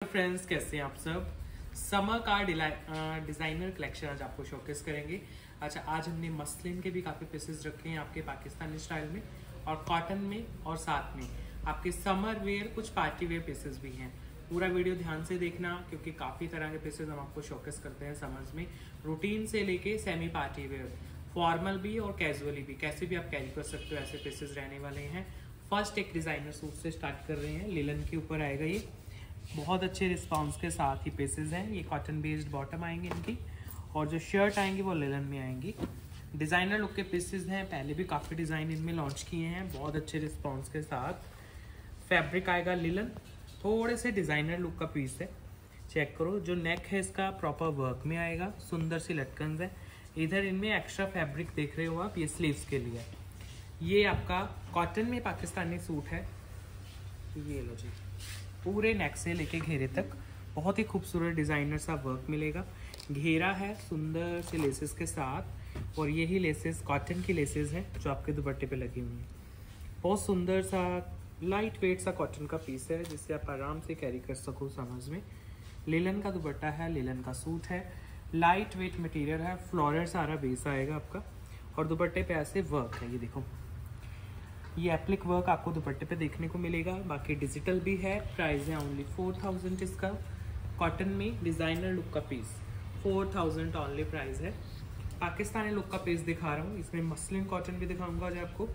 Friends, कैसे हैं आप सब। समर का डिजाइनर कलेक्शन आज आपको शोकेस करेंगे। अच्छा, आज हमने मसलिन के भी काफ़ी पीसेस रखे हैं आपके पाकिस्तानी स्टाइल में और कॉटन में, और साथ में आपके समर वेयर कुछ पार्टी वेयर पीसेस भी हैं। पूरा वीडियो ध्यान से देखना क्योंकि काफ़ी तरह के पीसेस हम आपको शोकेस करते हैं समर्स में, रूटीन से लेके सेमी पार्टी वेयर, फॉर्मल भी और कैजुअली भी, कैसे भी आप कैरी कर सकते हो, ऐसे पीसेस रहने वाले हैं। फर्स्ट एक डिजाइनर सूट से स्टार्ट कर रहे हैं, लिलन के ऊपर आएगा ये। बहुत अच्छे रिस्पांस के साथ ही पीसेस हैं। ये कॉटन बेस्ड बॉटम आएंगे इनकी, और जो शर्ट आएंगी वो लिलन में आएंगी। डिज़ाइनर लुक के पीसेस हैं, पहले भी काफ़ी डिज़ाइन इनमें लॉन्च किए हैं बहुत अच्छे रिस्पांस के साथ। फैब्रिक आएगा लिलन, थोड़े से डिज़ाइनर लुक का पीस है। चेक करो, जो नेक है इसका प्रॉपर वर्क में आएगा, सुंदर सी लटकन है। इधर इनमें एक्स्ट्रा फैब्रिक देख रहे हो आप, ये स्लीव्स के लिए। ये आपका कॉटन में पाकिस्तानी सूट है। ये लो जी, पूरे नेक से लेके घेरे तक बहुत ही खूबसूरत डिज़ाइनर सा वर्क मिलेगा। घेरा है सुंदर से लेसेस के साथ, और यही लेसेस कॉटन की लेसेस हैं जो आपके दुपट्टे पे लगी हुई हैं। बहुत सुंदर सा लाइट वेट सा कॉटन का पीस है जिससे आप आराम से कैरी कर सको समझ में। लिलन का दुपट्टा है, लिलन का सूट है, लाइट वेट मटेरियल है, फ्लोरल सारा बेस आएगा आपका, और दुपट्टे पे ऐसे वर्क है। ये देखो, ये एप्लिक वर्क आपको दुपट्टे पे देखने को मिलेगा। बाकी डिजिटल भी है। प्राइस है ओनली 4000 इसका। कॉटन में डिज़ाइनर लुक का पीस 4000 ओनली प्राइस है। पाकिस्तानी लुक का पीस दिखा रहा हूँ, इसमें मसलिन कॉटन भी दिखाऊंगा आज आपको,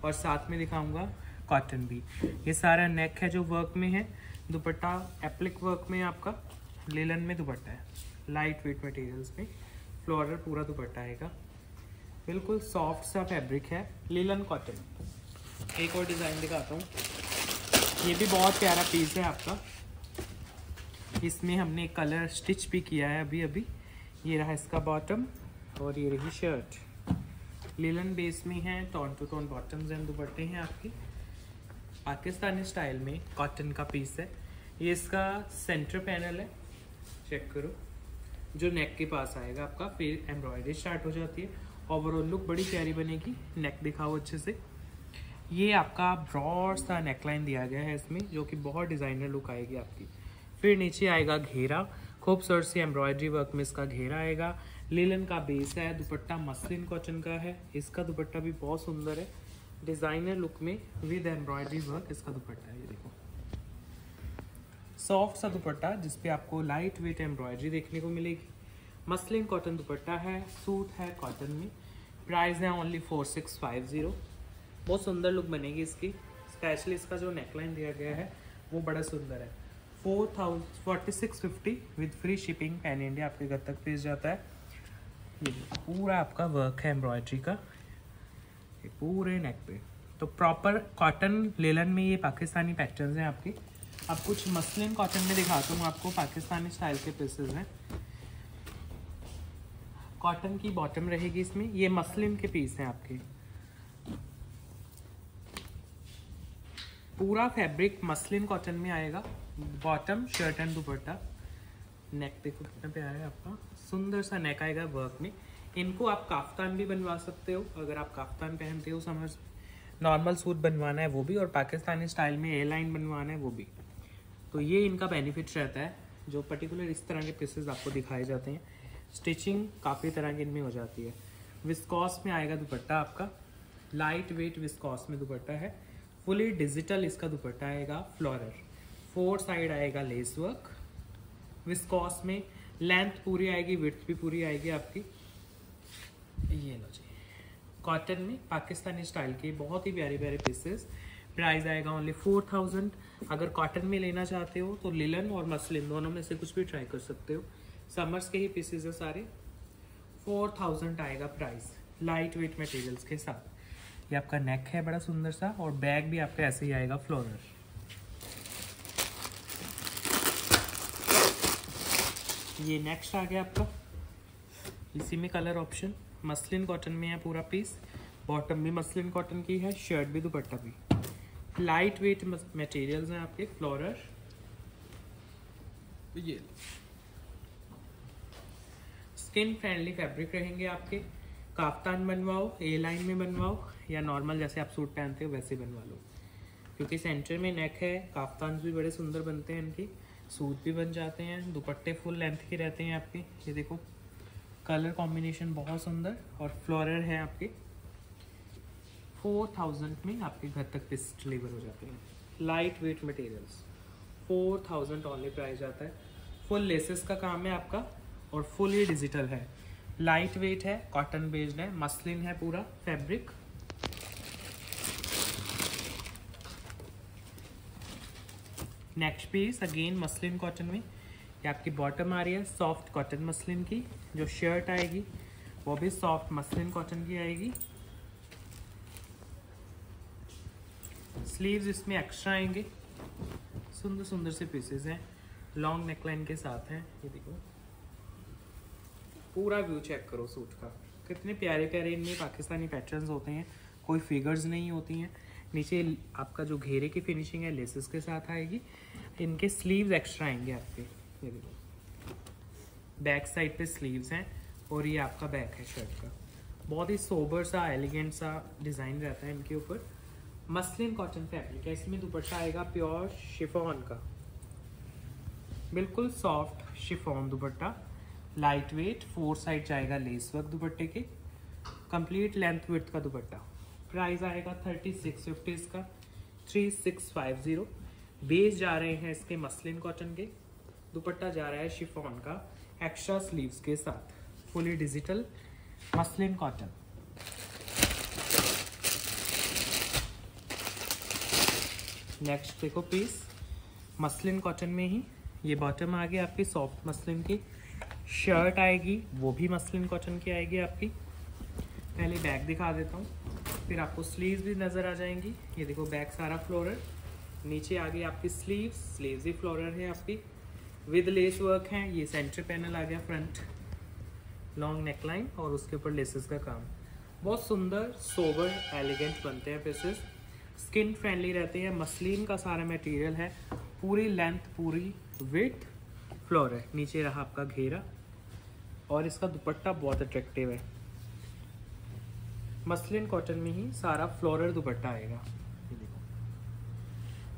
और साथ में दिखाऊंगा कॉटन भी। ये सारा नेक है जो वर्क में है, दुपट्टा एप्लिक वर्क में आपका, लिलन में दुपट्टा है, लाइट वेट मटेरियल्स में, फ्लोरल पूरा दुपट्टा आएगा, बिल्कुल सॉफ्ट सा फैब्रिक है, लिलन कॉटन। एक और डिज़ाइन दिखाता हूँ, ये भी बहुत प्यारा पीस है आपका। इसमें हमने कलर स्टिच भी किया है अभी अभी। ये रहा इसका बॉटम, और ये रही शर्ट। लिलन बेस में है, tone to tone bottoms and दुपट्टे हैं आपके। पाकिस्तानी स्टाइल में कॉटन का पीस है। ये इसका सेंटर पैनल है, चेक करो, जो नेक के पास आएगा आपका, फिर एम्ब्रॉयडरी स्टार्ट हो जाती है। ओवरऑल लुक बड़ी प्यारी बनेगी। नेक दिखाओ अच्छे से। ये आपका ब्रॉड सा नेकलाइन दिया गया है इसमें, जो कि बहुत डिज़ाइनर लुक आएगी आपकी। फिर नीचे आएगा घेरा, खूबसूरत सी एम्ब्रॉयडरी वर्क में इसका घेरा आएगा। लिलन का बेस है, दुपट्टा मसलिन कॉटन का है, इसका दुपट्टा भी बहुत सुंदर है, डिज़ाइनर लुक में विद एम्ब्रॉयडरी वर्क इसका दुपट्टा है। ये देखो, सॉफ्ट सा दुपट्टा जिसपे आपको लाइट वेट एम्ब्रॉयडरी देखने को मिलेगी। मसलिन कॉटन दुपट्टा है, सूट है कॉटन में। प्राइस है ओनली 4650। बहुत सुंदर लुक बनेगी इसकी। स्पेशली इसका जो नेकलाइन दिया गया है वो बड़ा सुंदर है। 4650 with free shipping, pan India आपके घर तक भेज जाता है। ये पूरा आपका वर्क है एम्ब्रॉयडरी का, ये पूरे नेक पे। तो प्रॉपर कॉटन लिलन में ये पाकिस्तानी पैटर्न्स हैं आपके। अब कुछ मसलिन कॉटन में दिखाता हूँ आपको, पाकिस्तानी स्टाइल के पीसेस हैं। कॉटन की बॉटम रहेगी इसमें, ये मसलिन के पीस हैं आपके। पूरा फैब्रिक मसलिन कॉटन में आएगा, बॉटम शर्ट एंड दुपट्टा। नेक देखो कितना प्यारा है आपका, सुंदर सा नेक आएगा वर्क में। इनको आप काफ्तान भी बनवा सकते हो, अगर आप काफ्तान पहनते हो समर्स में, नॉर्मल सूट बनवाना है वो भी, और पाकिस्तानी स्टाइल में ए लाइन बनवाना है वो भी। तो ये इनका बेनिफिट रहता है, जो पर्टिकुलर इस तरह के पीसेस आपको दिखाए जाते हैं। स्टिचिंग काफ़ी तरह की इनमें हो जाती है। विस्कॉस में आएगा दुपट्टा आपका, लाइट वेट विस्कॉस में दुपट्टा है, फुली डिजिटल इसका दुपट्टा आएगा, फ्लोरल, 4 साइड आएगा लेस वर्क, विस्कॉस में लेंथ पूरी आएगी, विड्थ भी पूरी आएगी आपकी। ये लो जी, कॉटन में पाकिस्तानी स्टाइल के बहुत ही प्यारे प्यारे पीसेस। प्राइस आएगा ओनली 4000। अगर कॉटन में लेना चाहते हो तो लिलन और मसलिन दोनों में से कुछ भी ट्राई कर सकते हो। समर्स के ही पीसेस है सारे। 4000 आएगा प्राइस, लाइट वेट मटेरियल्स के साथ। ये आपका नेक है बड़ा सुंदर सा, और बैग भी आपका ऐसे ही आएगा फ्लोरल। ये नेक्स्ट आ गया आपका, इसी में कलर ऑप्शन मसलिन कॉटन में है पूरा पीस। बॉटम भी मसलिन कॉटन की है, शर्ट भी दुपट्टा भी, लाइट वेट मटेरियल्स हैं आपके, फ्लोरल। ये स्किन फ्रेंडली फैब्रिक रहेंगे आपके। काफ्तान बनवाओ, ए लाइन में बनवाओ, या नॉर्मल जैसे आप सूट पहनते हो वैसे बनवा लो, क्योंकि सेंटर में नेक है। काफ्तान भी बड़े सुंदर बनते हैं इनकी, सूट भी बन जाते हैं, दुपट्टे फुल लेंथ के रहते हैं आपके। ये देखो कलर कॉम्बिनेशन बहुत सुंदर और फ्लोरल है आपके। 4000 में आपके घर तक पीस डिलीवर हो जाते हैं। Light weight materials 4000 only price जाता है। फुल लेसेस का काम है आपका और फुल ही डिजिटल है। लाइट वेट है, कॉटन बेस्ड है, मसलिन है पूरा fabric. Next piece again muslin cotton में। ये आपकी बॉटम आ रही है सॉफ्ट कॉटन मसलिन की। जो शर्ट आएगी वो भी सॉफ्ट मसलिन कॉटन की आएगी। स्लीव्स इसमें एक्स्ट्रा आएंगे। सुंदर सुंदर से पीसेस हैं, लॉन्ग नेकलाइन के साथ हैं। ये देखो पूरा व्यू चेक करो सूट का, कितने प्यारे प्यारे इनमें पाकिस्तानी पैटर्न्स होते हैं, कोई फिगर्स नहीं होती हैं। नीचे आपका जो घेरे की फिनिशिंग है लेसेस के साथ आएगी। इनके स्लीव्स एक्स्ट्रा आएंगे आपके। ये देखो बैक साइड पे स्लीव्स हैं और ये आपका बैक है शर्ट का। बहुत ही सोबर सा एलिगेंट सा डिज़ाइन रहता है इनके ऊपर। मसलिन कॉटन फैब्रिक है। इसमें दुपट्टा आएगा प्योर शिफॉन का, बिल्कुल सॉफ्ट शिफॉन दुपट्टा, लाइट वेट, 4 साइड जाएगा लेस वर्क दुपट्टे के, कंप्लीट लेंथ विड्थ का दुपट्टा। प्राइस आएगा 3650 इसका, 3650। बेस जा रहे हैं इसके मसलिन कॉटन के, दुपट्टा जा रहा है शिफॉन का एक्स्ट्रा स्लीव्स के साथ, fully digital muslin cotton. Next देखो पीस मसलिन कॉटन में ही। ये बॉटम आ गया आपकी सॉफ्ट मसलिन की, शर्ट आएगी वो भी मसलिन कॉटन की आएगी आपकी। पहले बैक दिखा देता हूँ, फिर आपको स्लीव्स भी नज़र आ जाएंगी। ये देखो बैक सारा फ्लोरल, नीचे आ गई आपकी स्लीव्स भी फ्लोरल है आपकी विद लेस वर्क है। ये सेंटर पैनल आ गया, फ्रंट लॉन्ग नेकलाइन और उसके ऊपर लेसेस का काम। बहुत सुंदर सोबर एलिगेंट बनते हैं पीसेस, स्किन फ्रेंडली रहते हैं। मसलिन का सारा मटेरियल है, पूरी लेंथ पूरी विड्थ फ्लोर है। नीचे रहा आपका घेरा और इसका दुपट्टा बहुत अट्रैक्टिव है। मसलिन कॉटन में ही सारा फ्लोरल दुपट्टा आएगा। ये देखो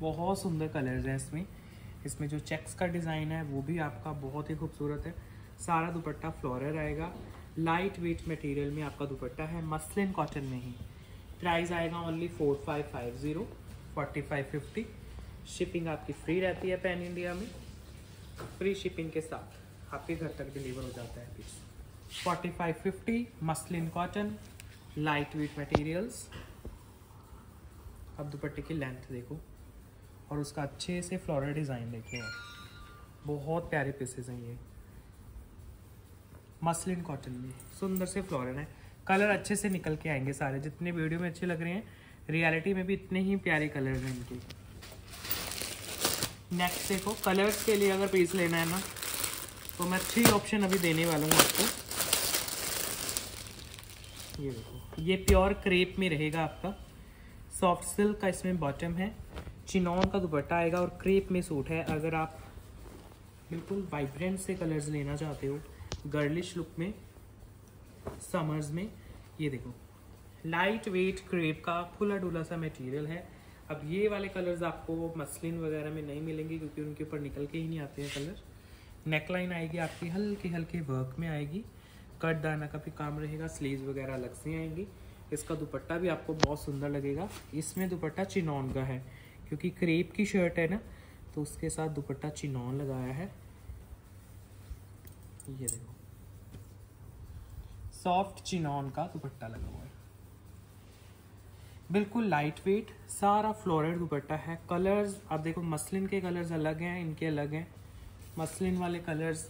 बहुत सुंदर कलर्स हैं इसमें। इसमें जो चेक्स का डिज़ाइन है वो भी आपका बहुत ही खूबसूरत है। सारा दुपट्टा फ्लोरल आएगा, लाइट वेट मटेरियल में आपका दुपट्टा है, मसलिन कॉटन में ही। प्राइस आएगा ओनली 4550, 4550। शिपिंग आपकी फ्री रहती है पैन इंडिया में, फ्री शिपिंग के साथ आपके घर तक डिलीवर हो जाता है piece. 4550 muslin cotton, light weight materials. अब दुपट्टे की लेंथ देखो और उसका अच्छे से फ्लोरल डिज़ाइन देखिए, बहुत प्यारे पीसेस हैं ये मसलिन कॉटन में, सुंदर से फ्लोरल है। कलर अच्छे से निकल के आएंगे सारे, जितने वीडियो में अच्छे लग रहे हैं रियलिटी में भी इतने ही प्यारे कलर हैं इनके। नेक्स्ट देखो कलर्स के लिए अगर पीस लेना है ना तो मैं 3 ऑप्शन अभी देने वाला हूँ आपको। ये देखो ये प्योर क्रेप में रहेगा आपका, सॉफ्ट सिल्क का इसमें बॉटम है, चिनॉन का दुपट्टा आएगा और क्रेप में सूट है। अगर आप बिल्कुल वाइब्रेंट से कलर्स लेना चाहते हो गर्लिश लुक में समर्स में, ये देखो लाइट वेट क्रेप का खुला डुला सा मटेरियल है। अब ये वाले कलर्स आपको मसलिन वगैरह में नहीं मिलेंगे क्योंकि उनके ऊपर निकल के ही नहीं आते हैं कलर। नेकलाइन आएगी आपकी हल्के हल्के वर्क में आएगी, कट दाना का भी काम रहेगा, स्लीव्स वगैरह अलग से आएंगी। इसका दुपट्टा भी आपको बहुत सुंदर लगेगा। इसमें दुपट्टा चिनॉन का है क्योंकि क्रेप की शर्ट है ना, तो उसके साथ दुपट्टा चिनॉन लगाया है। ये देखो सॉफ्ट चिनॉन का दुपट्टा लगा हुआ है, बिल्कुल लाइट वेट, सारा फ्लोरल दुपट्टा है। कलर्स आप देखो मसलिन के कलर्स अलग हैं, इनके अलग हैं, मसलिन वाले कलर्स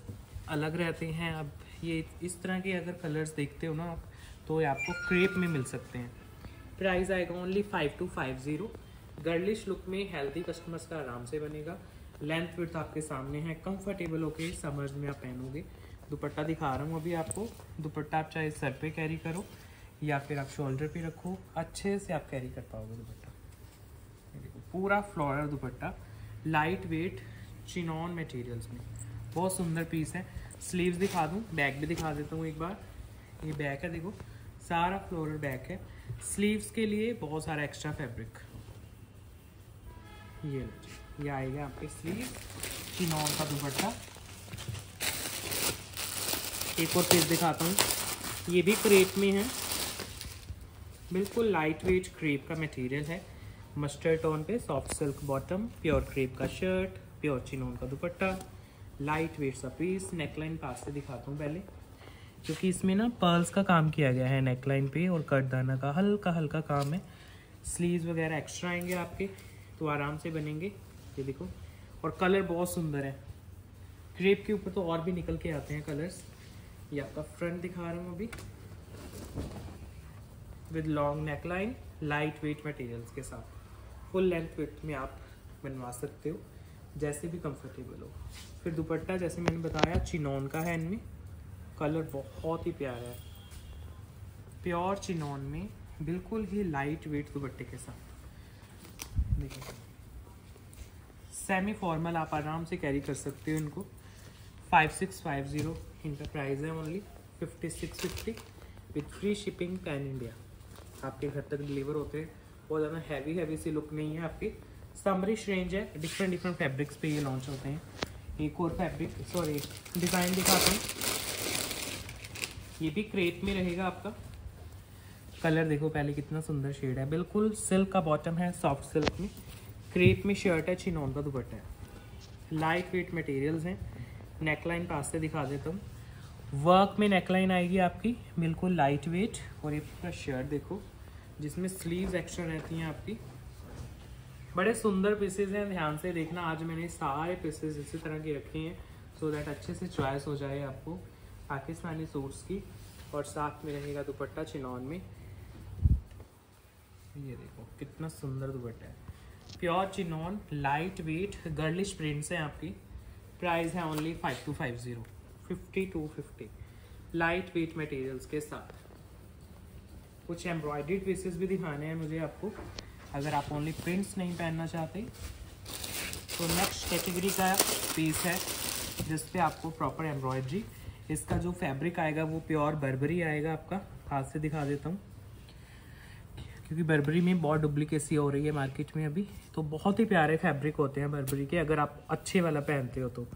अलग रहते हैं। अब ये इस तरह के अगर कलर्स देखते हो ना आप तो ये आपको क्रेप में मिल सकते हैं। प्राइस आएगा ओनली 5250। गर्लिश लुक में हेल्दी कस्टमर्स का आराम से बनेगा। लेंथ विड्थ आपके सामने है, कंफर्टेबल होके समर्स में आप पहनोगे। दुपट्टा दिखा रहा हूँ अभी आपको। दुपट्टा आप चाहे सर पे कैरी करो या फिर आप शोल्डर पे रखो, अच्छे से आप कैरी कर पाओगे दुपट्टा। देखो पूरा फ्लोरल दुपट्टा, लाइट वेट चिनॉन मटेरियल्स में, बहुत सुंदर पीस है। स्लीव्स दिखा दूँ, बैक भी दिखा देता हूँ एक बार। ये बैक है देखो, सारा फ्लोरल बैक है। स्लीव्स के लिए बहुत सारा एक्स्ट्रा फैब्रिक, ये आएगा आपके स्लीव। चिनॉन का दुपट्टा। एक और पीस दिखाता हूँ, ये भी क्रेप में है, बिल्कुल लाइट वेट क्रेप का मटेरियल है। मस्टर्ड टोन पे soft silk bottom, pure crepe का शर्ट, प्योर चिनॉन का दुपट्टा, लाइट वेट सा पीस। नेकलाइन पास से दिखाता हूँ पहले, क्योंकि इसमें ना पर्ल्स का काम किया गया है नेकलाइन पे और कटदाना का हल्का हल्का काम है। स्लीव्स वगैरह एक्स्ट्रा आएंगे आपके, तो आराम से बनेंगे। ये देखो, और कलर बहुत सुंदर है। क्रेप के ऊपर तो और भी निकल के आते हैं कलर्स। ये आपका फ्रंट दिखा रहा हूँ अभी, with long neckline, light weight materials के साथ। फुल लेंथ विड्थ में आप बनवा सकते हो, जैसे भी कंफर्टेबल हो। फिर दुपट्टा जैसे मैंने बताया चिनॉन का है, इनमें कलर बहुत ही प्यारा है, प्योर चिनॉन में, बिल्कुल ही लाइट वेट दुपट्टे के साथ। देखिए, सेमी फॉर्मल आप आराम से कैरी कर सकते हो इनको। 5650 इनका प्राइस है, only 5650 with free shipping pan India. आपके घर तक डिलीवर होते हैं। बहुत ज़्यादा हैवी सी लुक नहीं है आपकी, समरिश रेंज है। डिफरेंट फैब्रिक्स पे ये लॉन्च होते हैं। एक और डिज़ाइन दिखाता हूँ, ये भी क्रेप में रहेगा आपका। कलर देखो पहले कितना सुंदर शेड है, बिल्कुल सिल्क का बॉटम है, सॉफ्ट सिल्क में, क्रेप में शर्ट है, चिनॉन का दुपट्टा है, लाइट वेट मटेरियल्स हैं। नेकलाइन पास से दिखा देता हूँ, वर्क में नेकलाइन आएगी आपकी, बिल्कुल लाइट वेट। और ये पूरा शर्ट देखो, जिसमें स्लीव्स एक्स्ट्रा रहती हैं आपकी। बड़े सुंदर पीसेज हैं, ध्यान से देखना। आज मैंने सारे पीसेज इसी तरह के रखे हैं, सो दैट अच्छे से चॉइस हो जाए आपको पाकिस्तानी सूट्स की। और साथ में रहेगा दुपट्टा चिनॉन में। ये देखो कितना सुंदर दुपट्टा है, pure chinon, light weight, girlish prints हैं आपकी। प्राइस है ओनली 5250, 5250, लाइट वेट मटेरियल्स के साथ। कुछ एम्ब्रॉयडर्ड पीसेस भी दिखाने हैं मुझे आपको, अगर आप ओनली प्रिंट्स नहीं पहनना चाहते। तो नेक्स्ट कैटेगरी का पीस है जिस पे आपको प्रॉपर एम्ब्रॉयडरी। इसका जो फैब्रिक आएगा वो प्योर बर्बरी आएगा आपका। हाथ से दिखा देता हूँ, क्योंकि बर्बरी में बहुत डुप्लीकेसी हो रही है मार्केट में अभी। तो बहुत ही प्यारे फैब्रिक होते हैं बर्बरी के, अगर आप अच्छे वाला पहनते हो तो।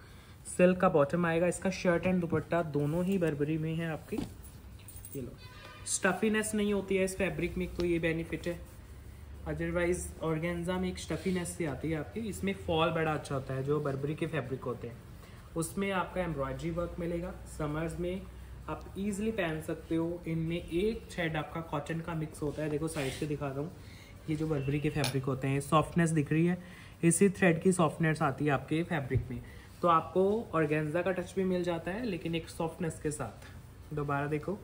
सिल्क का बॉटम आएगा, इसका शर्ट एंड दुपट्टा दोनों ही बर्बरी में है आपकी। ये लो, स्टफीनेस नहीं होती है इस फैब्रिक में, तो ये बेनिफिट है। अदरवाइज ऑर्गेन्जा में एक स्टफीनेस सी आती है आपकी, इसमें फॉल बड़ा अच्छा होता है। जो बर्बरी के फैब्रिक होते हैं उसमें आपका एम्ब्रॉयडरी वर्क मिलेगा। समर्स में आप इजीली पहन सकते हो। इनमें एक थ्रेड आपका कॉटन का मिक्स होता है, देखो साइड से दिखा रहा हूँ। ये जो बर्बरी के फैब्रिक होते हैं, सॉफ्टनेस दिख रही है, इसी थ्रेड की सॉफ्टनेस आती है आपके फैब्रिक में। तो आपको ऑर्गेन्जा का टच भी मिल जाता है, लेकिन एक सॉफ्टनेस के साथ। दोबारा देखो,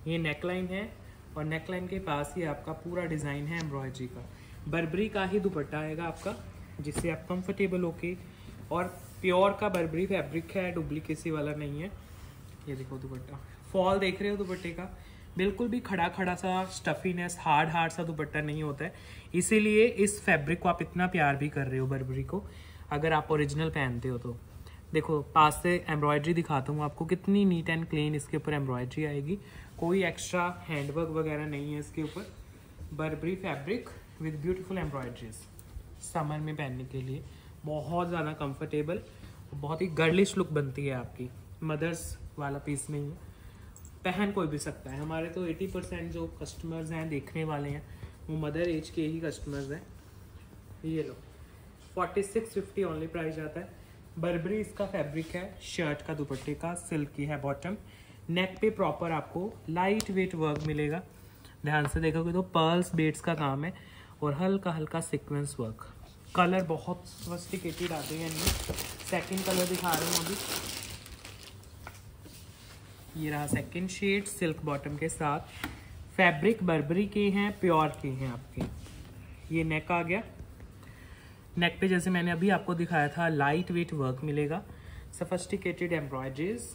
ये नेकलाइन है और नेकलाइन के पास ही आपका पूरा डिज़ाइन है एम्ब्रॉयडरी का। बर्बरी का ही दुपट्टा आएगा आपका, जिससे आप कंफर्टेबल होके, और प्योर का बर्बरी फैब्रिक है, डुप्लीकेसी वाला नहीं है। ये देखो दुपट्टा, फॉल देख रहे हो दुपट्टे का, बिल्कुल भी खड़ा सा स्टफीनेस, हार्ड सा दुपट्टा नहीं होता है। इसीलिए इस फैब्रिक को आप इतना प्यार भी कर रहे हो बर्बरी को, अगर आप ओरिजिनल पहनते हो तो। देखो पास से एम्ब्रॉयडरी दिखाता हूँ आपको, कितनी नीट एंड क्लीन इसके ऊपर एम्ब्रॉयडरी आएगी। कोई एक्स्ट्रा हैंडवर्क वगैरह नहीं है इसके ऊपर। Barbari fabric with beautiful embroideries, summer में पहनने के लिए बहुत ज़्यादा कंफर्टेबल, बहुत ही गर्लिश लुक बनती है आपकी। मदर्स वाला पीस नहीं है, पहन कोई भी सकता है। हमारे तो 80% जो कस्टमर्स हैं देखने वाले हैं वो मदर एज के ही कस्टमर्स हैं। ये लो 4650 ओनली प्राइस आता है। बर्बरी इसका फैब्रिक है, शर्ट का दुपट्टे का, सिल्क की है बॉटम। नेक पे प्रॉपर आपको लाइट वेट वर्क मिलेगा। ध्यान से देखोगे तो पर्ल्स बीड्स का काम है और हल्का सीक्वेंस वर्क। कलर बहुत सोफिस्टिकेटेड आते हैं इनमें। सेकंड कलर दिखा रहा हूँ अभी, ये रहा सेकंड शेड, सिल्क बॉटम के साथ। फैब्रिक बर्बरी के हैं, प्योर के हैं आपके। ये नेक आ गया, नेक पे जैसे मैंने अभी आपको दिखाया था लाइट वेट वर्क मिलेगा, सोफिस्टिकेटेड एम्ब्रॉयडरीज।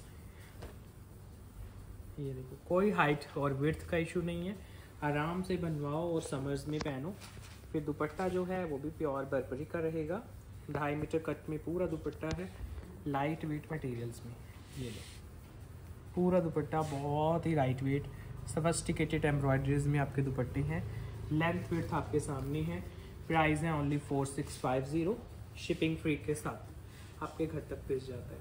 ये देखो, कोई हाइट और विड्थ का इशू नहीं है, आराम से बनवाओ और समर्स में पहनो। फिर दुपट्टा जो है वो भी प्योर बर्बरी का रहेगा, 2.5 मीटर कट में पूरा दुपट्टा है, लाइट वेट मटेरियल्स में। ये लो, पूरा दुपट्टा बहुत ही लाइट वेट, सोफिस्टिकेटेड एम्ब्रॉयडरीज में आपके दुपट्टे हैं। लेंथ विड्थ आपके सामने है। प्राइस है ओनली 4650, शिपिंग फ्री के साथ। आपके घर तक पिस जाता है।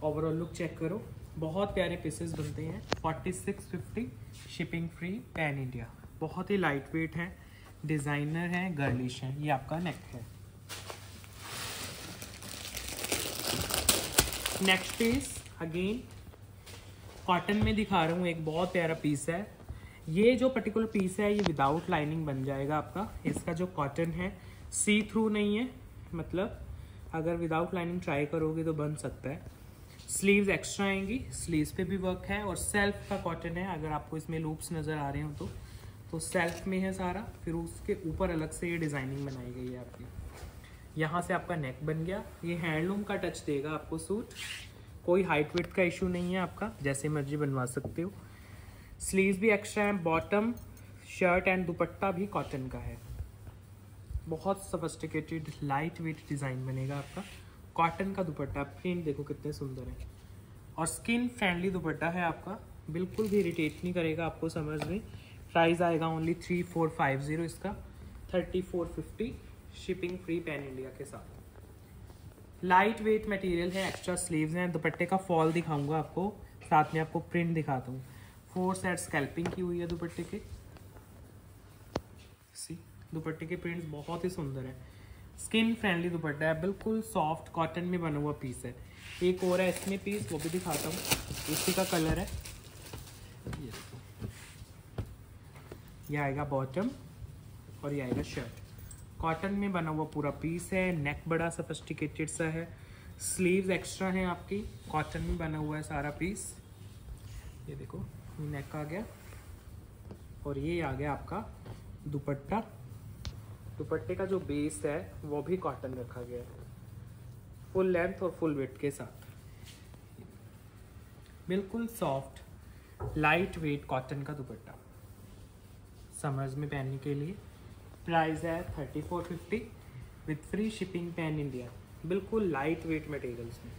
ओवरऑल लुक चेक करो, बहुत प्यारे पीसेस बनते हैं। 4650 शिपिंग फ्री पैन इंडिया, बहुत ही लाइट वेट है, डिज़ाइनर है, गर्लिश है। ये आपका नेक है। नेक्स्ट पीस अगेन कॉटन में दिखा रहा हूँ, एक बहुत प्यारा पीस है। ये जो पर्टिकुलर पीस है ये विदाउट लाइनिंग बन जाएगा आपका। इसका जो कॉटन है सी थ्रू नहीं है, मतलब अगर विदाउट लाइनिंग ट्राई करोगे तो बन सकता है। स्लीव्स एक्स्ट्रा आएंगी, स्लीव्स पे भी वर्क है और सेल्फ का कॉटन है। अगर आपको इसमें लूप्स नज़र आ रहे हो तो सेल्फ में है सारा, फिर उसके ऊपर अलग से ये डिज़ाइनिंग बनाई गई है आपकी। यहाँ से आपका नेक बन गया। ये हैंडलूम का टच देगा आपको सूट, कोई हाइट वेट का इशू नहीं है आपका, जैसे मर्जी बनवा सकते हो। स्लीव्स भी एक्स्ट्रा है, बॉटम शर्ट एंड दुपट्टा भी कॉटन का है। बहुत सफिस्टिकेटेड लाइट वेट डिज़ाइन बनेगा आपका। कॉटन का दुपट्टा, प्रिंट देखो कितने सुंदर है और स्किन फ्रेंडली दुपट्टा है आपका, बिल्कुल भी इरिटेट नहीं करेगा आपको समझ में। प्राइस आएगा ओनली 3450 इसका, 3450 शिपिंग फ्री पैन इंडिया के साथ। लाइट वेट मटेरियल है, एक्स्ट्रा स्लीव्स हैं। दुपट्टे का फॉल दिखाऊंगा आपको, साथ में आपको प्रिंट दिखाता हूँ। 4 सेट स्कैल्पिंग की हुई है दुपट्टे के। सी दुपट्टे के प्रिंट्स बहुत ही सुंदर है, स्किन फ्रेंडली दुपट्टा है, बिल्कुल सॉफ्ट कॉटन में बना हुआ पीस है। एक और है इसमें पीस, वो भी दिखाता हूँ। इसी का कलर है, ये आएगा बॉटम और ये आएगा शर्ट। कॉटन में बना हुआ पूरा पीस है, नेक बड़ा सफिस्टिकेटेड सा है, स्लीव्स एक्स्ट्रा हैं आपकी, कॉटन में बना हुआ है सारा पीस। ये देखो नेक आ गया और ये आ गया आपका दुपट्टा। दुपट्टे का जो बेस है वो भी कॉटन रखा गया है, फुल लेंथ और फुल वेट के साथ। बिल्कुल सॉफ्ट लाइट वेट कॉटन का दुपट्टा समर्स में पहनने के लिए। प्राइस है 3450 with free shipping pan India. बिल्कुल लाइट वेट मटेरियल्स में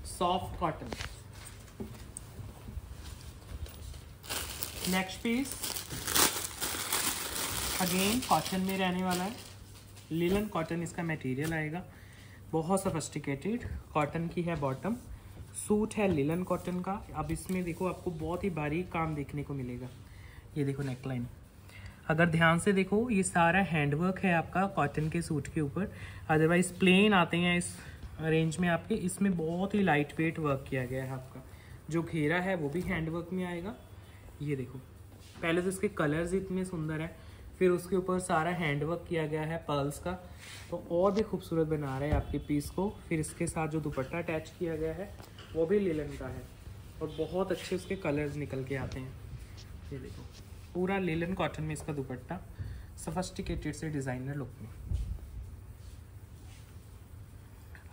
soft cotton. Next piece again cotton में रहने वाला है, लिलन कॉटन इसका मटेरियल आएगा, बहुत सफिस्टिकेटेड कॉटन की है बॉटम। सूट है लिलन कॉटन का। अब इसमें देखो आपको बहुत ही बारीक काम देखने को मिलेगा। ये देखो नेकलाइन, अगर ध्यान से देखो ये सारा हैंडवर्क है आपका कॉटन के सूट के ऊपर। अदरवाइज प्लेन आते हैं इस रेंज में आपके, इसमें बहुत ही लाइट वेट वर्क किया गया है आपका। जो घेरा है वो भी हैंडवर्क में आएगा। ये देखो पहले तो इसके कलर्स इतने सुंदर है, फिर उसके ऊपर सारा हैंडवर्क किया गया है पर्ल्स का, तो और भी खूबसूरत बना रहा है आपके पीस को। फिर इसके साथ जो दुपट्टा अटैच किया गया है वो भी लिलन का है और बहुत अच्छे उसके कलर्स निकल के आते हैं। ये देखो पूरा लिलन कॉटन में इसका दुपट्टा, सफिस्टिकेटेड से डिजाइनर लुक में।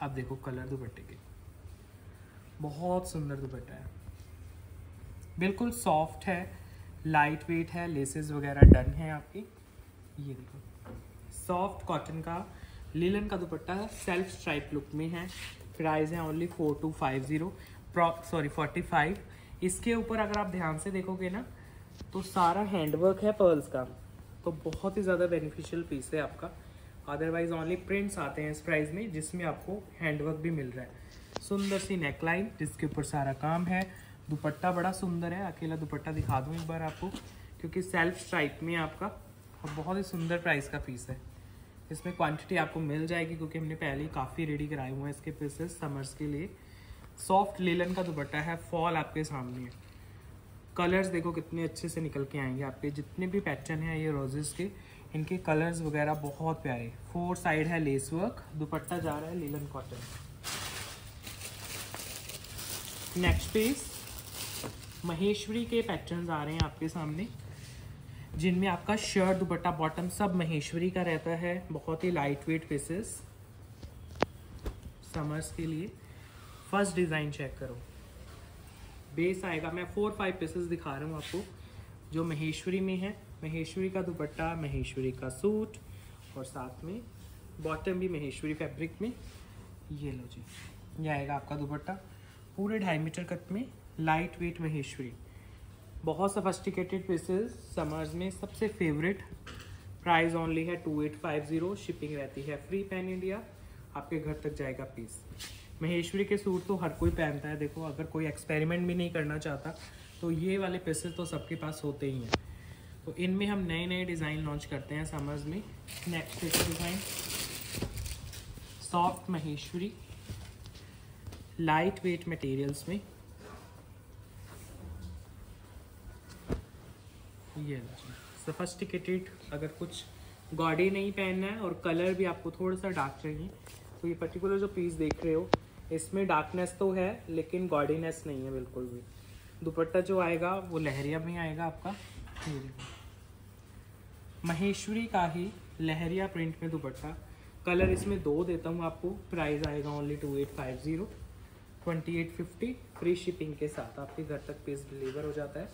अब देखो कलर दुपट्टे के, बहुत सुंदर दुपट्टा है, बिल्कुल सॉफ्ट है, लाइट वेट है, लेसेस वगैरह डन है आपकी। ये देखो सॉफ्ट कॉटन का लिलन का दुपट्टा है, सेल्फ स्ट्राइप लुक में है। प्राइस है ओनली 45। इसके ऊपर अगर आप ध्यान से देखोगे ना तो सारा हैंडवर्क है पर्ल्स का, तो बहुत ही ज़्यादा बेनिफिशियल पीस है आपका। अदरवाइज ओनली प्रिंट्स आते हैं इस प्राइस में, जिसमें आपको हैंडवर्क भी मिल रहा है। सुंदर सी नेकलाइन जिसके ऊपर सारा काम है। दुपट्टा बड़ा सुंदर है, अकेला दुपट्टा दिखा दूँ एक बार आपको, क्योंकि सेल्फ स्ट्राइप में आपका और बहुत ही सुंदर प्राइस का पीस है। इसमें क्वांटिटी आपको मिल जाएगी क्योंकि हमने पहले ही काफ़ी रेडी कराए हुए हैं इसके पीसेस समर्स के लिए। सॉफ्ट लिलन का दुपट्टा है, फॉल आपके सामने है। कलर्स देखो कितने अच्छे से निकल के आएंगे आपके, जितने भी पैटर्न हैं ये रोजेस के, इनके कलर्स वगैरह बहुत प्यारे। 4 साइड है लेस वर्क, दुपट्टा जा रहा है linen cotton. Next piece Maheshwari के पैटर्न्स आ रहे हैं आपके सामने, जिनमें आपका शर्ट दुपट्टा बॉटम सब महेश्वरी का रहता है। बहुत ही लाइट वेट पीसेस समर्स के लिए। फर्स्ट डिज़ाइन चेक करो, बेस आएगा, मैं 4-5 पीसेस दिखा रहा हूँ आपको जो महेश्वरी में है। महेश्वरी का दुपट्टा, महेश्वरी का सूट और साथ में बॉटम भी महेश्वरी फैब्रिक में। ये लो जी, ये आएगा आपका दुपट्टा पूरे 2.5 मीटर कट में, लाइट वेट महेश्वरी। बहुत सफिस्टिकेटेड पीसेस समर्स में सबसे फेवरेट। प्राइस ओनली है 2850, शिपिंग रहती है फ्री पैन इंडिया। आपके घर तक जाएगा पीस। महेश्वरी के सूट तो हर कोई पहनता है, देखो अगर कोई एक्सपेरिमेंट भी नहीं करना चाहता तो ये वाले पीसेस तो सबके पास होते ही हैं। तो इनमें हम नए नए डिज़ाइन लॉन्च करते हैं समर्स में। Next design soft Maheshwari light weight materials में, ये सोफिस्टिकेटेड। अगर कुछ गॉडी नहीं पहनना है और कलर भी आपको थोड़ा सा डार्क चाहिए तो ये पर्टिकुलर जो पीस देख रहे हो इसमें डार्कनेस तो है लेकिन गॉडीनेस नहीं है बिल्कुल भी। दुपट्टा जो आएगा वो लहरिया में आएगा आपका। महेश्वरी का ही लहरिया प्रिंट में दुपट्टा। कलर इसमें 2 देता हूँ आपको। प्राइस आएगा ओनली 2850, 2850 फ्री शिपिंग के साथ आपके घर तक पीस डिलीवर हो जाता है।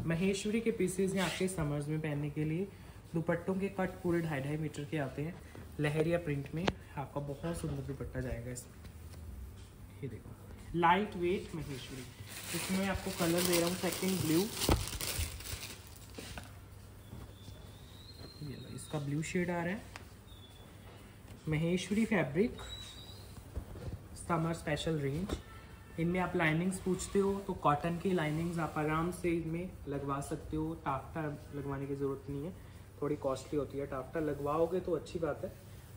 महेश्वरी के पीसेस हैं आपके समर्स में पहनने के लिए। दुपट्टों के कट पूरे 2.5 मीटर के आते हैं लहरिया प्रिंट में। आपका बहुत सुंदर दुपट्टा जाएगा इसमें। ये देखो लाइट वेट महेश्वरी। इसमें मैं आपको कलर दे रहा हूँ सेकंड ब्लू। ये लो इसका ब्लू शेड आ रहा है। Maheshwari fabric summer special range. इनमें आप लाइनिंग्स पूछते हो तो कॉटन की लाइनिंग्स आप आराम से इनमें लगवा सकते हो। टाफ्टा लगवाने की ज़रूरत नहीं है, थोड़ी कॉस्टली होती है। टाफ्टा लगवाओगे तो अच्छी बात है,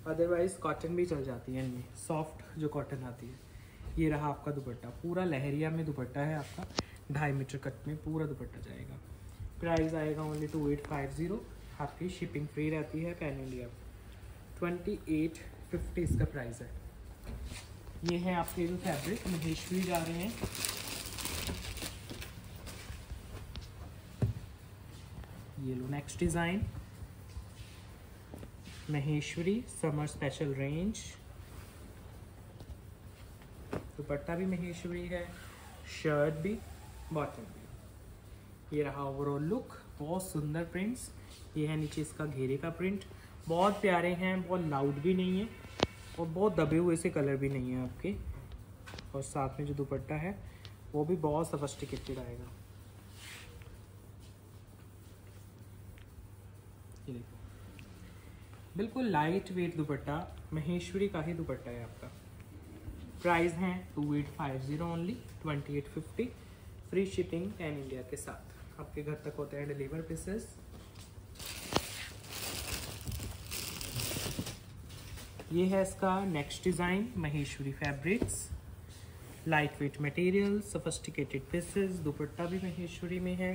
अदरवाइज कॉटन भी चल जाती है इनमें, सॉफ्ट जो कॉटन आती है। ये रहा आपका दुपट्टा, पूरा लहरिया में दुपट्टा है आपका। 2.5 मीटर कट में पूरा दुपट्टा जाएगा। प्राइस आएगा ओनली 2850। आपकी शिपिंग फ्री रहती है पैन इंडिया। 2850 इसका प्राइस है। ये है आपके जो फैब्रिक महेश्वरी जा रहे हैं। ये लो next design Maheshwari summer special range. दुपट्टा भी महेश्वरी है, शर्ट भी, बॉटम भी। ये रहा ओवरऑल लुक। बहुत सुंदर प्रिंट्स। ये है नीचे इसका घेरे का प्रिंट। बहुत प्यारे हैं, बहुत लाउड भी नहीं है और बहुत दबे हुए से कलर भी नहीं है आपके। और साथ में जो दुपट्टा है वो भी बहुत सोफिस्टिकेटेड आएगा। ये देखो बिल्कुल लाइट वेट दुपट्टा, महेश्वरी का ही दुपट्टा है आपका। प्राइस है 2850 only, 2850 free shipping pan India के साथ आपके घर तक होते हैं डिलीवर पीसेस। ये है इसका next design Maheshwari fabrics light weight material sophisticated pieces. दुपट्टा भी महेश्वरी में है,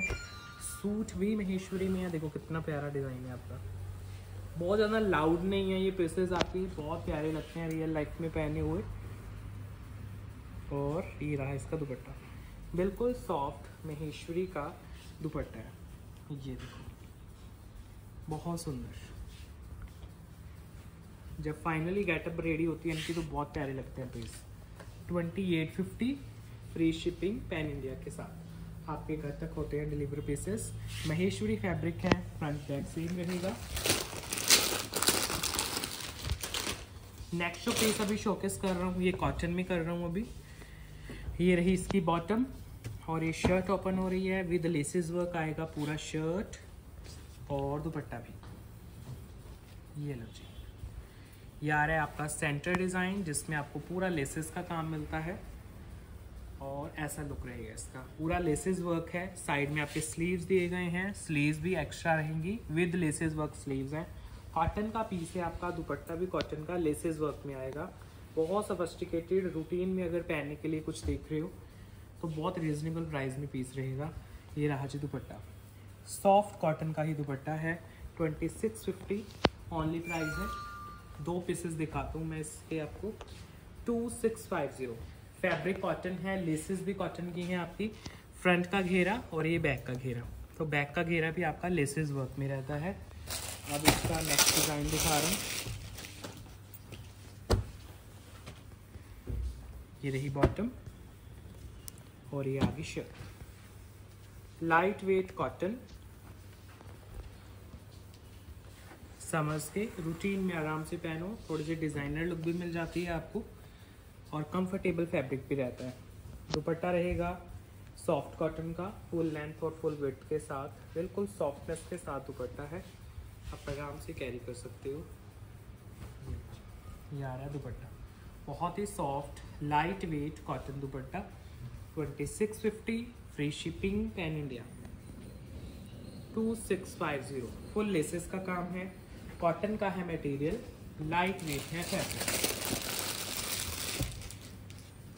सूट भी महेश्वरी में है। देखो कितना प्यारा डिज़ाइन है आपका। बहुत ज़्यादा लाउड नहीं है ये पीसेस, आपकी बहुत प्यारे लगते हैं रियल लाइफ में पहने हुए। और ये रहा इसका दुपट्टा, बिल्कुल सॉफ्ट महेश्वरी का दुपट्टा है। ये देखो बहुत सुंदर। जब फाइनली गेटअप रेडी होती है इनकी तो बहुत प्यारे लगते हैं piece. 2850 free shipping pan India के साथ आपके घर तक होते हैं डिलीवर पीसेस। महेश्वरी फैब्रिक है, फ्रंट बैक सेम रहेगा। नेक्स्ट जो पीस अभी शोकेस कर रहा हूँ ये कॉटन में कर रहा हूँ अभी। ये रही इसकी बॉटम और ये शर्ट ओपन हो रही है विद लेसेस वर्क आएगा पूरा शर्ट और दुपट्टा भी। ये लो जी, ये आ रहा है आपका सेंटर डिज़ाइन जिसमें आपको पूरा लेसेस का काम मिलता है और ऐसा लुक रहेगा इसका। पूरा लेसेस वर्क है, साइड में आपके स्लीव्स दिए गए हैं, स्लीव्स भी एक्स्ट्रा रहेंगी विद लेसेस वर्क स्लीव्स हैं। कॉटन का पीस है आपका, दुपट्टा भी कॉटन का लेसेस वर्क में आएगा। बहुत सोफिस्टिकेटेड, रूटीन में अगर पहनने के लिए कुछ देख रहे हो तो बहुत रीजनेबल प्राइस में पीस रहेगा। ये रहा जी दुपट्टा, सॉफ्ट कॉटन का ही दुपट्टा है। 2650 ओनली प्राइस है। 2 पीसेस दिखाता हूँ मैं इसके आपको। 2650 फैब्रिक कॉटन है, लेसेस भी कॉटन की हैं आपकी। फ्रंट का घेरा और ये बैक का घेरा, तो बैक का घेरा भी आपका लेसेस वर्क में रहता है। अब इसका नेक्स्ट डिज़ाइन दिखा रहा हूँ। ये रही बॉटम और ये आगे shirt. Light weight cotton, summers के रूटीन में आराम से पहनो, थोड़ी सी डिज़ाइनर लुक भी मिल जाती है आपको और कंफर्टेबल फैब्रिक भी रहता है। दुपट्टा रहेगा सॉफ्ट कॉटन का, फुल लेंथ और फुल विड्थ के साथ, बिल्कुल सॉफ्टनेस के साथ दुपट्टा है, आप आराम से कैरी कर सकते हो। ये आ रहा है दुपट्टा, बहुत ही सॉफ्ट लाइट वेट कॉटन दुपट्टा 2650, free shipping pan India 2650। Full laces का काम है, कॉटन का है मटेरियल, लाइट वेट है फैब्रिक।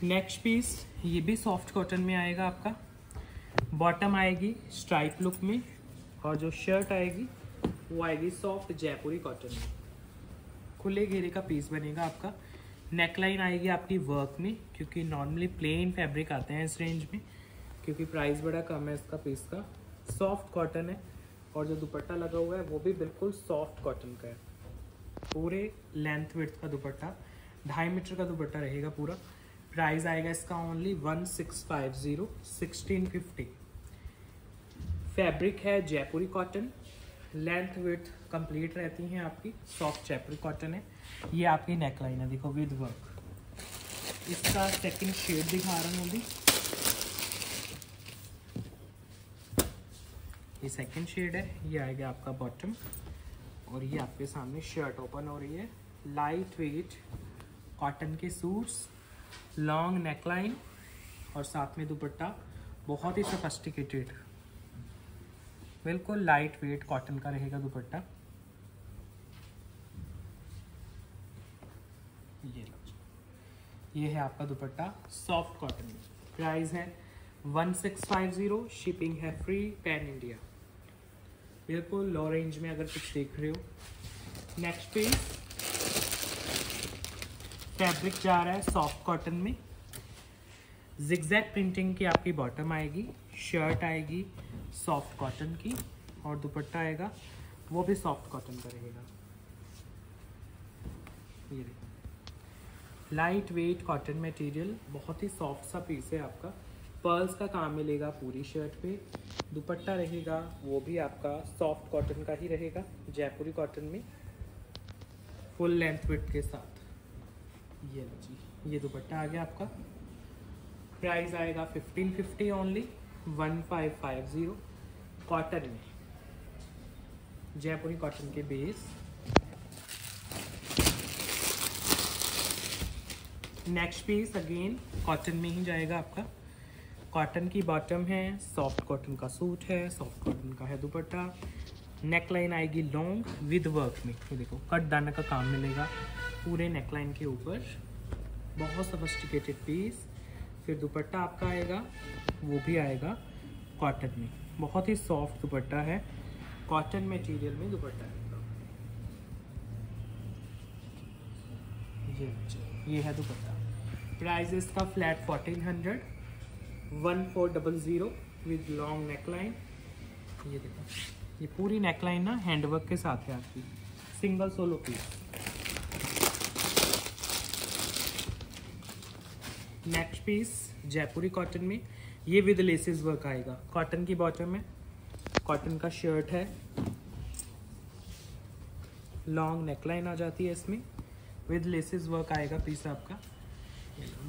नेक्स्ट पीस ये भी सॉफ्ट कॉटन में आएगा आपका। बॉटम आएगी स्ट्राइप लुक में और जो शर्ट आएगी वो आएगी सॉफ्ट जयपुरी कॉटन में। खुले घेरे का पीस बनेगा आपका। नेकलाइन आएगी आपकी वर्क में, क्योंकि नॉर्मली प्लेन फैब्रिक आते हैं इस रेंज में, क्योंकि प्राइस बड़ा कम है इसका पीस का। सॉफ्ट कॉटन है और जो दुपट्टा लगा हुआ है वो भी बिल्कुल सॉफ्ट कॉटन का है। पूरे लेंथ विड्थ का दुपट्टा, 2.5 मीटर का दुपट्टा रहेगा पूरा। प्राइस आएगा इसका ओनली 1650, 1650। फैब्रिक है जयपुरी कॉटन, लेंथ विड्थ कंप्लीट रहती हैं आपकी, सॉफ्ट जयपुरी कॉटन है। ये आपकी नेकलाइन है, देखो विद वर्क। इसका सेकंड शेड दिखा रहा हूँ अभी। ये सेकंड शेड है, ये आएगा आपका बॉटम और ये आपके सामने शर्ट ओपन हो रही है। लाइट वेट कॉटन के सूट्स, लॉन्ग नेकलाइन और साथ में दुपट्टा, बहुत ही सोफिस्टिकेटेड, बिल्कुल लाइट वेट कॉटन का रहेगा दुपट्टा। ये है आपका दुपट्टा सॉफ्ट कॉटन में। प्राइस है 1650, शिपिंग है फ्री पैन इंडिया। बिल्कुल लो रेंज में अगर कुछ देख रहे हो। नेक्स्ट पेज फैब्रिक जा रहा है सॉफ्ट कॉटन में। जिगजैग प्रिंटिंग की आपकी बॉटम आएगी, शर्ट आएगी सॉफ्ट कॉटन की और दुपट्टा आएगा वो भी सॉफ्ट कॉटन का रहेगा। ये लाइट वेट कॉटन मटेरियल, बहुत ही सॉफ्ट सा पीस है आपका। पर्ल्स का काम मिलेगा पूरी शर्ट पे। दुपट्टा रहेगा वो भी आपका सॉफ्ट कॉटन का ही रहेगा, जयपुरी कॉटन में, फुल लेंथ विड्थ के साथ। ये लो जी, ये दुपट्टा आ गया आपका। प्राइस आएगा 1550 ओनली, 1550 कॉटन में, जयपुरी कॉटन के base. Next piece again cotton में ही जाएगा आपका। कॉटन की बॉटम है, सॉफ्ट कॉटन का सूट है, सॉफ्ट कॉटन का है दुपट्टा। नेकलाइन आएगी लॉन्ग विद वर्क में, ये देखो कट दाना का काम मिलेगा पूरे नेकलाइन के ऊपर, बहुत सोफिस्टिकेटेड पीस। फिर दुपट्टा आपका आएगा वो भी आएगा कॉटन में, बहुत ही सॉफ्ट दुपट्टा है, कॉटन मटेरियल में दुपट्टा है। ये है दुपट्टा। प्राइस इसका फ्लैट 1400, 1400 विद लॉन्ग नेकलाइन। ये देखो, ये पूरी नेकलाइन ना हैंडवर्क के साथ है आपकी, single solo piece. Next piece Jaipuri cotton में, ये विद लेसेस वर्क आएगा। कॉटन की बॉटम है, कॉटन का शर्ट है, लॉन्ग नेकलाइन आ जाती है इसमें, विद लेसेस वर्क आएगा पीस आपका।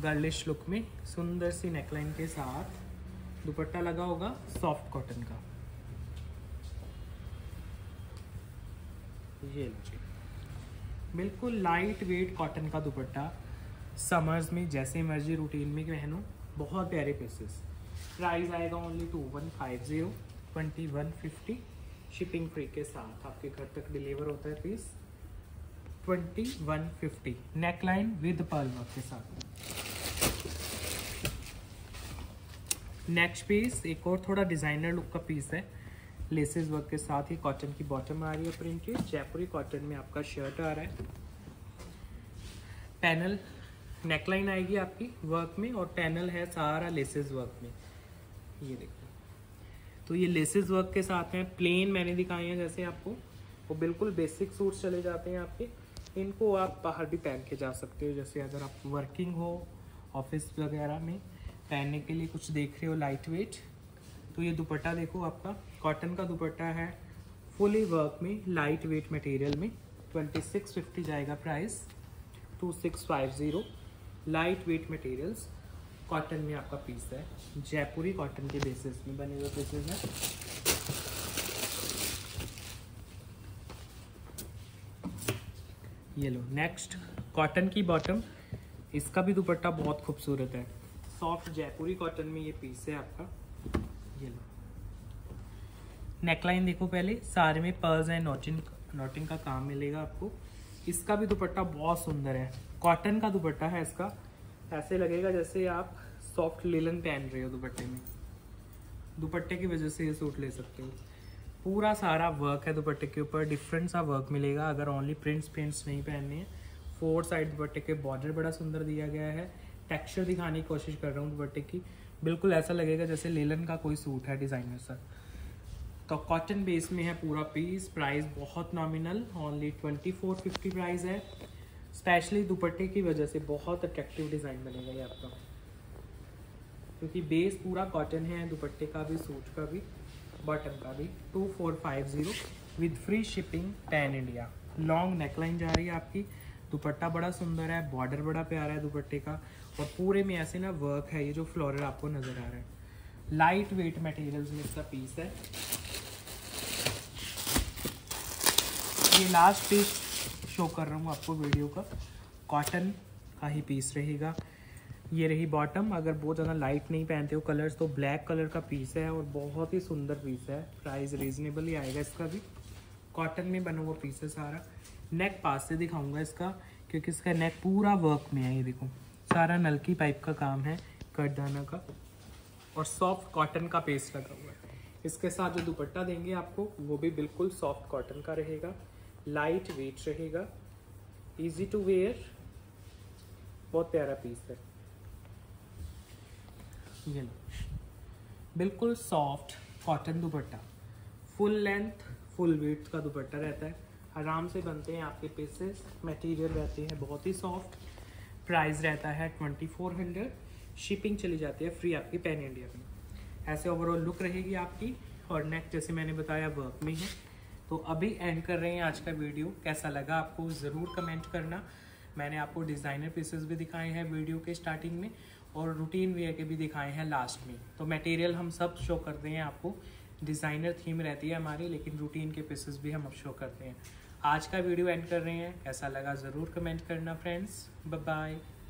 गर्लिश लुक में सुंदर सी नेकलाइन के साथ दुपट्टा लगा होगा सॉफ्ट कॉटन का। ये लीजिए, बिल्कुल लाइट वेट कॉटन का दुपट्टा, समर्स में जैसे मर्जी रूटीन में पहनो, बहुत प्यारे पीसेस। प्राइस आएगा ओनली 2150, 2150, शिपिंग फ्री के साथ आपके घर तक डिलीवर होता है piece. 2150, neckline with pearl work के साथ। नेक्स्ट पीस एक और थोड़ा डिजाइनर लुक का पीस है, लेसेस वर्क के साथ ही। कॉटन की बॉटम आ रही है प्रिंटेड, जयपुरी कॉटन में आपका शर्ट आ रहा है। पैनल नेकलाइन आएगी आपकी वर्क में और पैनल है सारा लेसेस वर्क में। ये देखो, तो ये लेसेस वर्क के साथ हैं। प्लेन मैंने दिखाए हैं जैसे आपको, वो बिल्कुल बेसिक सूट्स चले जाते हैं आपके। इनको आप बाहर भी पहन के जा सकते हो, जैसे अगर आप वर्किंग हो, ऑफिस वगैरह में पहनने के लिए कुछ देख रहे हो लाइट वेट। तो ये दुपट्टा देखो आपका, कॉटन का दुपट्टा है, फुली वर्क में, लाइट वेट मटेरियल में। 2650 जाएगा price, 2650, light weight materials, cotton में आपका पीस है, जयपुरी कॉटन के बेसिस में बने हुए पीसेस हैं। ये लो, नेक्स्ट कॉटन की बॉटम इसका भी दुपट्टा बहुत खूबसूरत है। सॉफ्ट जयपुरी कॉटन में ये पीस है आपका। ये लो, नेकलाइन देखो पहले, सारे में पर्ल्स एंड नॉटिंग का काम मिलेगा आपको। इसका भी दुपट्टा बहुत सुंदर है, कॉटन का दुपट्टा है इसका। ऐसे लगेगा जैसे आप सॉफ्ट लिलन पहन रहे हो दुपट्टे में। दुपट्टे की वजह से ये सूट ले सकते हो। पूरा सारा वर्क है दुपट्टे के ऊपर, डिफरेंट सा वर्क मिलेगा अगर ओनली प्रिंट्स नहीं पहनने हैं। 4 साइड दुपट्टे के बॉर्डर बड़ा सुंदर दिया गया है। टेक्सचर दिखाने की कोशिश कर रहा हूँ दुपट्टे की, बिल्कुल ऐसा लगेगा जैसे लेलन का कोई सूट है डिज़ाइनर सा। तो कॉटन बेस में है पूरा पीस। प्राइस बहुत नॉमिनल, ओनली 2450 प्राइस है। स्पेशली दुपट्टे की वजह से बहुत अट्रैक्टिव डिज़ाइन बनेगा ये आपका, क्योंकि बेस पूरा कॉटन है, दुपट्टे का भी, सूट का भी, बॉटम का भी। 2450 with free shipping pan India. Long neckline जा रही है आपकी, दुपट्टा बड़ा सुंदर है, बॉर्डर बड़ा प्यारा है दुपट्टे का, और पूरे में ऐसे ना वर्क है, ये जो फ्लोरल आपको नज़र आ रहा है। लाइट वेट मटेरियल्स में इसका पीस है। ये लास्ट पीस शो कर रहा हूँ आपको वीडियो का, कॉटन का ही पीस रहेगा। ये रही बॉटम। अगर बहुत ज़्यादा लाइट नहीं पहनते हो कलर्स तो ब्लैक कलर का पीस है और बहुत ही सुंदर पीस है। प्राइस रीजनेबल ही आएगा इसका भी। कॉटन में बना हुआ पीस है सारा। नेक पास से दिखाऊंगा इसका, क्योंकि इसका नेक पूरा वर्क में है। ये देखो, सारा नलकी पाइप का काम है, कटदाना का, और सॉफ्ट कॉटन का पेस्ट लगा हुआ है। इसके साथ जो दुपट्टा देंगे आपको वो भी बिल्कुल सॉफ्ट कॉटन का रहेगा, लाइट वेट रहेगा, इजी टू वेयर, बहुत प्यारा पीस है। ये लो, बिल्कुल soft cotton dupatta, full length full weight का दुपट्टा रहता है। आराम से बनते हैं आपके पीसेस, मटेरियल रहते हैं बहुत ही सॉफ्ट। प्राइस रहता है 2400, शिपिंग चली जाती है फ्री आपकी पैन इंडिया में। ऐसे ओवरऑल लुक रहेगी आपकी, और नेक जैसे मैंने बताया वर्क में है। तो अभी एंड कर रहे हैं आज का वीडियो। कैसा लगा आपको ज़रूर कमेंट करना। मैंने आपको डिज़ाइनर पीसेस भी दिखाए हैं वीडियो के स्टार्टिंग में, और रूटीन वेयर के भी दिखाए हैं लास्ट में। तो मटेरियल हम सब शो करते हैं आपको। डिज़ाइनर थीम रहती है हमारी, लेकिन रूटीन के पीसेस भी हम अब शो करते हैं। आज का वीडियो एंड कर रहे हैं, कैसा लगा ज़रूर कमेंट करना फ्रेंड्स। Bye bye.